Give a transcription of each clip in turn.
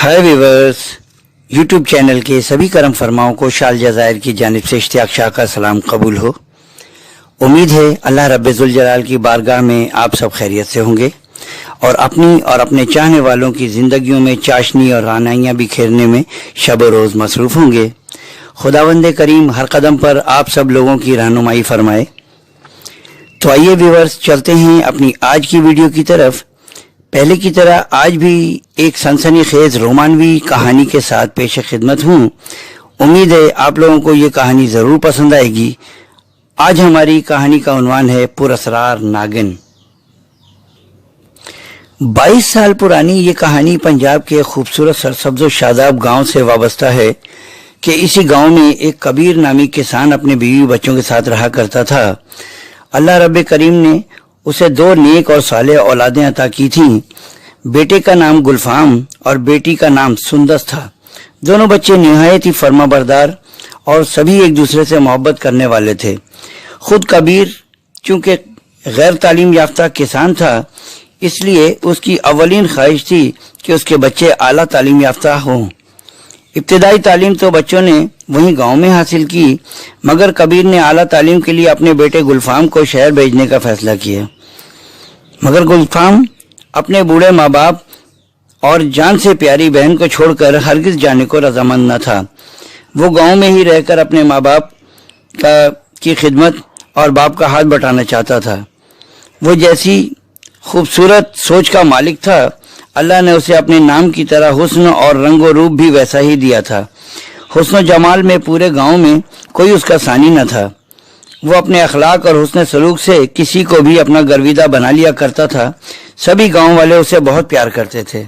हाय viewers, YouTube channel के सभी करम फरमाओं को शाल जज़ायर की जानिब से इश्तियाक शाह का सलाम कबूल हो। उम्मीद है अल्लाह रब्बुल जलाल की बारगाह में आप सब खैरियत से होंगे और अपनी और अपने चाहने वालों की ज़िंदगियों में चाशनी और रानाइयाँ बिखेरने में शब रोज़ मसरूफ़ होंगे। खुदावंद करीम हर कदम पर आप सब लोगों की रहनुमाई फरमाए। तो आइए व्यूअर्स, चलते हैं अपनी आज की वीडियो की तरफ। पहले की तरह आज भी एक सनसनीखेज रोमानवी कहानी के साथ पेश खिदमत हूँ। उम्मीद है आप लोगों को ये कहानी ज़रूर पसंद आएगी। आज हमारी कहानी का उन्वान है पुरअसरार नागिन। 22 साल पुरानी ये कहानी पंजाब के खूबसूरत सरसब्ज़ व शादाब गांव से वाबस्ता है कि इसी गांव में एक कबीर नामी किसान अपने बीवी बच्चों के साथ रहा करता था। अल्लाह रब्बे करीम ने उसे 2 नेक और सालेह औलादें अता की थीं। बेटे का नाम गुलफाम और बेटी का नाम सुंदस था। दोनों बच्चे निहायत ही फर्माबरदार और सभी एक दूसरे से मोहब्बत करने वाले थे। खुद कबीर चूंकि गैर तालीम याफ्ता किसान था, इसलिए उसकी अवलीन ख्वाहिश थी कि उसके बच्चे आला तालीम याफ्ता हों। इब्तिदाई तालीम तो बच्चों ने वहीं गांव में हासिल की, मगर कबीर ने आला तालीम के लिए अपने बेटे गुलफाम को शहर भेजने का फैसला किया। मगर गुलफाम अपने बूढ़े माँ बाप और जान से प्यारी बहन को छोड़कर हरगिज जाने को रजामंद न था। वो गांव में ही रहकर अपने माँ बाप की खिदमत और बाप का हाथ बटाना चाहता था। वो जैसी खूबसूरत सोच का मालिक था, अल्लाह ने उसे अपने नाम की तरह हुस्न और रंगो रूप भी वैसा ही दिया था। हुस्न जमाल में पूरे गांव में कोई उसका सानी न था। वो अपने अखलाक और हुस्न सलूक से किसी को भी अपना गर्विदा बना लिया करता था। सभी गांव वाले उसे बहुत प्यार करते थे।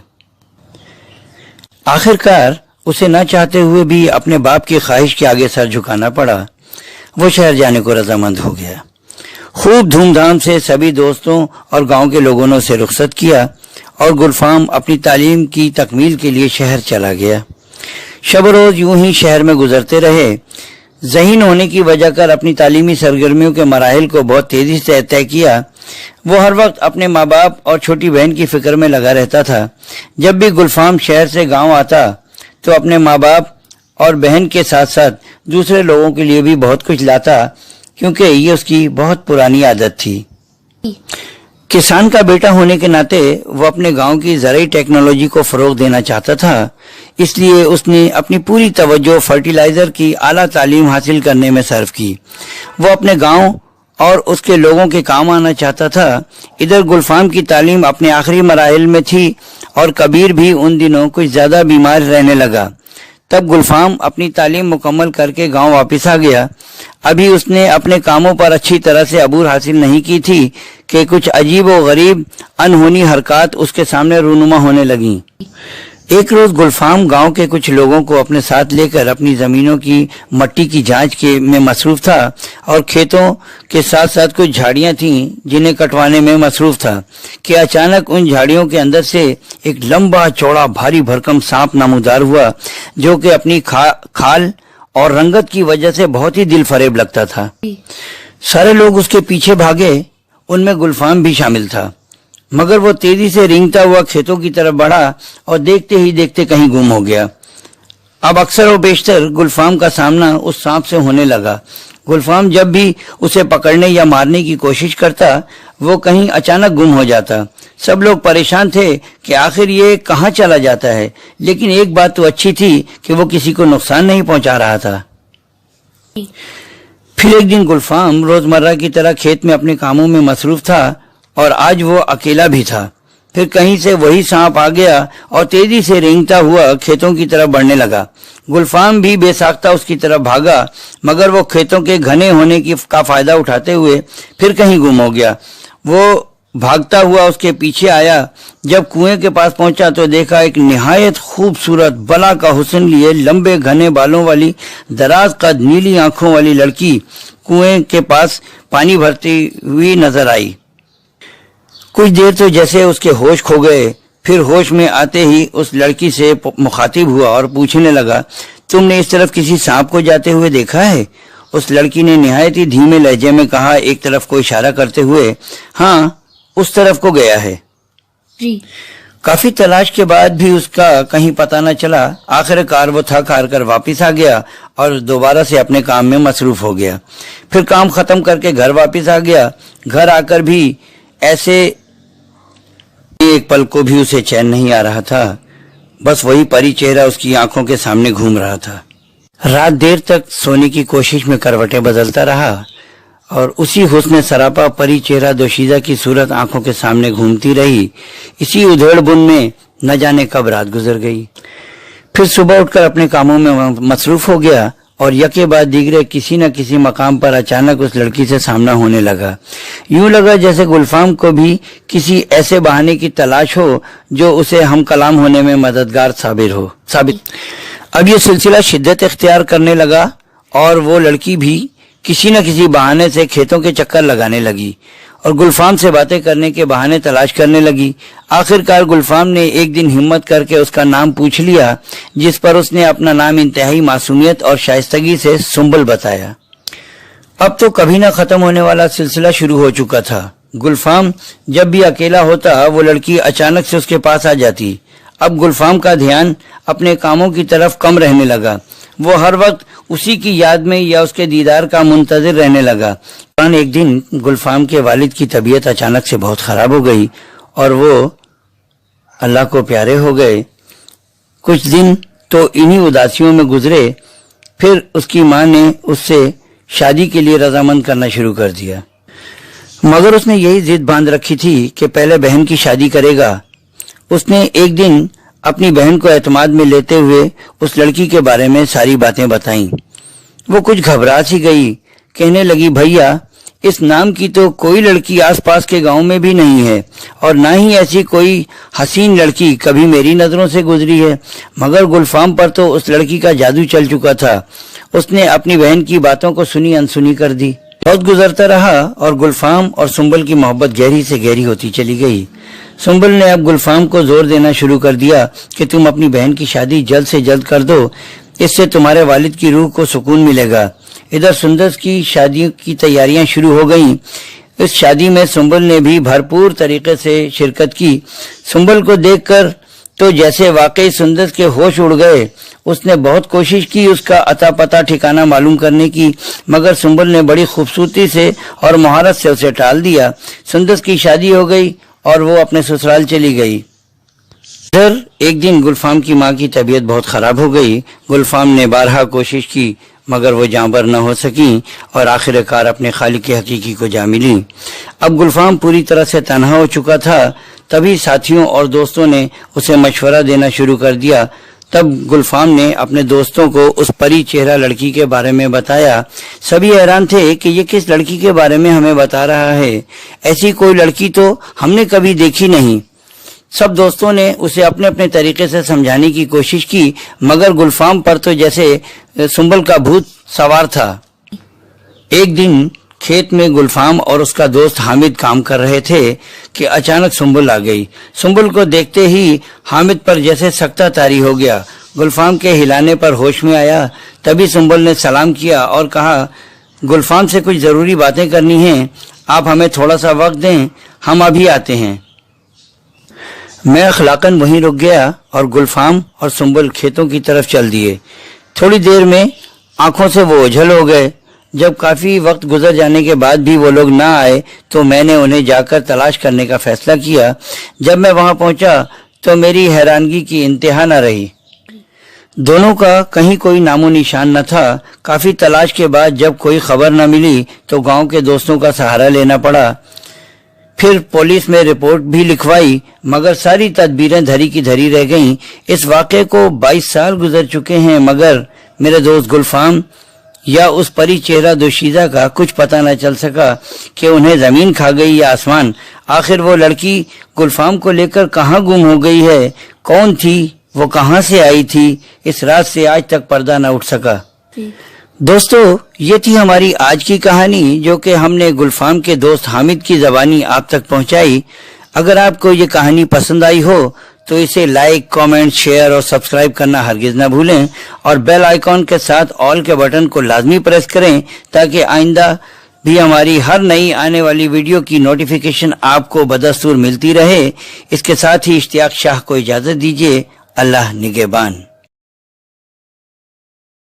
आखिरकार उसे न चाहते हुए भी अपने बाप की ख्वाहिश के आगे सर झुकाना पड़ा। वो शहर जाने को रजामंद हो गया। खूब धूमधाम से सभी दोस्तों और गांव के लोगों ने उसे रुखसत किया और गुलफाम अपनी तालीम की तकमील के लिए शहर चला गया। शब रोज यूं ही शहर में गुजरते रहे। ज़हीन होने की वजह कर अपनी तालीमी सरगर्मियों के मराहिल को बहुत तेजी से तय किया। वो हर वक्त अपने माँ बाप और छोटी बहन की फिक्र में लगा रहता था। जब भी गुलफाम शहर से गांव आता तो अपने माँ बाप और बहन के साथ साथ दूसरे लोगों के लिए भी बहुत कुछ लाता, क्योंकि ये उसकी बहुत पुरानी आदत थी। किसान का बेटा होने के नाते वो अपने गांव की ज़राई टेक्नोलॉजी को फ़रोग देना चाहता था, इसलिए उसने अपनी पूरी तवज्जो फर्टिलाइज़र की आला तालीम हासिल करने में सर्फ की। वो अपने गांव और उसके लोगों के काम आना चाहता था। इधर गुलफाम की तालीम अपने आखिरी मराहिल में थी और कबीर भी उन दिनों कुछ ज़्यादा बीमार रहने लगा। तब गुलफाम अपनी तालीम मुकम्मल करके गांव वापस आ गया। अभी उसने अपने कामों पर अच्छी तरह से अबूर हासिल नहीं की थी कि कुछ अजीब व गरीब अनहोनी हरकत उसके सामने रूनुमा होने लगी। एक रोज गुलफाम गांव के कुछ लोगों को अपने साथ लेकर अपनी जमीनों की मिट्टी की जांच में मसरूफ था और खेतों के साथ साथ कुछ झाड़ियां थीं जिन्हें कटवाने में मसरूफ था कि अचानक उन झाड़ियों के अंदर से एक लंबा चौड़ा भारी भरकम सांप नमूदार हुआ, जो कि अपनी खाल और रंगत की वजह से बहुत ही दिल फरेब लगता था। सारे लोग उसके पीछे भागे, उनमें गुलफाम भी शामिल था। मगर वो तेजी से रेंगता हुआ खेतों की तरफ बढ़ा और देखते ही देखते कहीं गुम हो गया। अब अक्सर और बेशतर गुलफाम का सामना उस सांप से होने लगा। गुलफाम जब भी उसे पकड़ने या मारने की कोशिश करता, वो कहीं अचानक गुम हो जाता। सब लोग परेशान थे कि आखिर ये कहाँ चला जाता है, लेकिन एक बात तो अच्छी थी कि वो किसी को नुकसान नहीं पहुंचा रहा था। फिर एक दिन गुलफाम रोजमर्रा की तरह खेत में अपने कामों में मसरूफ था और आज वो अकेला भी था। फिर कहीं से वही सांप आ गया और तेजी से रेंगता हुआ खेतों की तरफ बढ़ने लगा। गुलफाम भी बेसाख्ता उसकी तरफ भागा, मगर वो खेतों के घने होने का फायदा उठाते हुए फिर कहीं गुम हो गया। वो भागता हुआ उसके पीछे आया। जब कुएं के पास पहुंचा तो देखा एक निहायत खूबसूरत बला का हुस्न लिए लंबे घने बालों वाली दराज कद नीली आंखों वाली लड़की कुएं के पास पानी भरती हुई नजर आई। कुछ देर तो जैसे उसके होश खो गए। फिर होश में आते ही उस लड़की से मुखातिब हुआ और पूछने लगा, तुमने इस तरफ किसी सांप को जाते हुए देखा है? उस लड़की ने निहायत ही धीमे लहजे में कहा, एक तरफ को इशारा करते हुए, हाँ, उस तरफ को गया है। जी। काफी तलाश के बाद भी उसका कहीं पता न चला। आखिरकार वो थक हार कर वापिस आ गया और दोबारा से अपने काम में मसरूफ हो गया। फिर काम खत्म करके घर वापिस आ गया। घर आकर भी ऐसे एक पल को भी उसे चैन नहीं आ रहा था। बस वही परी चेहरा उसकी आंखों के सामने घूम रहा था। रात देर तक सोने की कोशिश में करवटें बदलता रहा और उसी हुस्न सरापा परी चेहरा दोशीजा की सूरत आंखों के सामने घूमती रही। इसी उधेड़ बुन में न जाने कब रात गुजर गई। फिर सुबह उठकर अपने कामों में मसरूफ हो गया और यके बाद दीगरे किसी न किसी मकाम पर अचानक उस लड़की से सामना होने लगा। यूं लगा जैसे गुलफाम को भी किसी ऐसे बहाने की तलाश हो जो उसे हम कलाम होने में मददगार साबित। अब ये सिलसिला शिद्दत इख्तियार करने लगा और वो लड़की भी किसी न किसी बहाने से खेतों के चक्कर लगाने लगी और गुलफाम से बातें करने के बहाने तलाश करने लगी। आखिरकार गुलफाम ने एक दिन हिम्मत करके उसका नाम पूछ लिया, जिस पर उसने अपना नाम इंतहाई मासूमियत और शाइस्तगी से सुंबल बताया। अब तो कभी न खत्म होने वाला सिलसिला शुरू हो चुका था। गुलफाम जब भी अकेला होता वो लड़की अचानक से उसके पास आ जाती। अब गुलफाम का ध्यान अपने कामों की तरफ कम रहने लगा। वो हर वक्त उसी की याद में या उसके दीदार का मुंतजिर रहने लगा। एक दिन गुलफाम के वालिद की तबीयत अचानक से बहुत खराब हो गई और वो अल्लाह को प्यारे हो गए। कुछ दिन तो इन्हीं उदासियों में गुजरे। फिर उसकी माँ ने उससे शादी के लिए रजामंद करना शुरू कर दिया, मगर उसने यही जिद बांध रखी थी कि पहले बहन की शादी करेगा। उसने एक दिन अपनी बहन को एतमाद में लेते हुए उस लड़की के बारे में सारी बातें बताईं। वो कुछ घबरा सी गई। कहने लगी, भैया इस नाम की तो कोई लड़की आसपास के गांव में भी नहीं है और ना ही ऐसी कोई हसीन लड़की कभी मेरी नजरों से गुजरी है। मगर गुलफाम पर तो उस लड़की का जादू चल चुका था। उसने अपनी बहन की बातों को सुनी अनसुनी कर दी। बहुत गुजरता रहा और गुलफाम और सुंबल की मोहब्बत गहरी से गहरी होती चली गई। सुंबल ने अब गुलफाम को जोर देना शुरू कर दिया कि तुम अपनी बहन की शादी जल्द से जल्द कर दो, इससे तुम्हारे वालिद की रूह को सुकून मिलेगा। इधर सुंदर की शादी की तैयारियां शुरू हो गईं। इस शादी में सुंबल ने भी भरपूर तरीके से शिरकत की। सुंबल को देखकर तो जैसे वाकई सुंदर के होश उड़ गए। उसने बहुत कोशिश की उसका अता पता ठिकाना मालूम करने की, मगर सुंबल ने बड़ी खूबसूरती से और महारत से उसे टाल दिया। सुंदर की शादी हो गई और वो अपने ससुराल चली गई। फिर एक दिन गुलफाम की माँ की तबीयत बहुत खराब हो गई। गुलफाम ने बारहा कोशिश की मगर वो जांबर न हो सकी और आखिरकार अपने खालिक के हकीकी को जा मिली। अब गुलफाम पूरी तरह से तन्हा हो चुका था। तभी साथियों और दोस्तों ने उसे मशवरा देना शुरू कर दिया। तब गुलफाम ने अपने दोस्तों को उस परी चेहरा लड़की के बारे में बताया। सभी हैरान थे कि ये किस लड़की के बारे में हमें बता रहा है। ऐसी कोई लड़की तो हमने कभी देखी नहीं। सब दोस्तों ने उसे अपने अपने तरीके से समझाने की कोशिश की, मगर गुलफाम पर तो जैसे सुंबल का भूत सवार था। एक दिन खेत में गुलफाम और उसका दोस्त हामिद काम कर रहे थे कि अचानक सुंबल आ गई। सुंबल को देखते ही हामिद पर जैसे सख्ता तारी हो गया। गुलफाम के हिलाने पर होश में आया। तभी सुंबल ने सलाम किया और कहा, गुलफाम से कुछ जरूरी बातें करनी हैं, आप हमें थोड़ा सा वक्त दें, हम अभी आते हैं। मैं अखलाकन वहीं रुक गया और गुलफाम और सुंबल खेतों की तरफ चल दिए। थोड़ी देर में आंखों से वो ओझल हो गए। जब काफी वक्त गुजर जाने के बाद भी वो लोग ना आए तो मैंने उन्हें जाकर तलाश करने का फैसला किया। जब मैं वहां पहुंचा तो मेरी हैरानगी की इंतहा न रही। दोनों का कहीं कोई नामो निशान न था। काफी तलाश के बाद जब कोई खबर न मिली तो गांव के दोस्तों का सहारा लेना पड़ा। फिर पुलिस में रिपोर्ट भी लिखवाई, मगर सारी तदबीरें धरी की धरी रह गईं। इस वाक़े को 22 साल गुजर चुके हैं, मगर मेरे दोस्त गुलफाम या उस परी चेहरा दोशीजा का कुछ पता न चल सका कि उन्हें जमीन खा गई या आसमान। आखिर वो लड़की गुलफाम को लेकर कहाँ गुम हो गई है, कौन थी, वो कहाँ से आई थी, इस रात से आज तक पर्दा न उठ सका। दोस्तों, ये थी हमारी आज की कहानी जो कि हमने गुलफाम के दोस्त हामिद की ज़बानी आप तक पहुंचाई। अगर आपको ये कहानी पसंद आई हो तो इसे लाइक, कमेंट, शेयर और सब्सक्राइब करना हरगिज ना भूलें और बेल आइकॉन के साथ ऑल के बटन को लाजमी प्रेस करें ताकि आइंदा بھی ہماری ہر نئی آنے والی ویڈیو کی نوٹیفیکیشن آپ کو بدستور ملتی رہے، اس کے ساتھ ہی اشتیاق شاہ کو اجازت دیجیے۔ اللہ نگہبان۔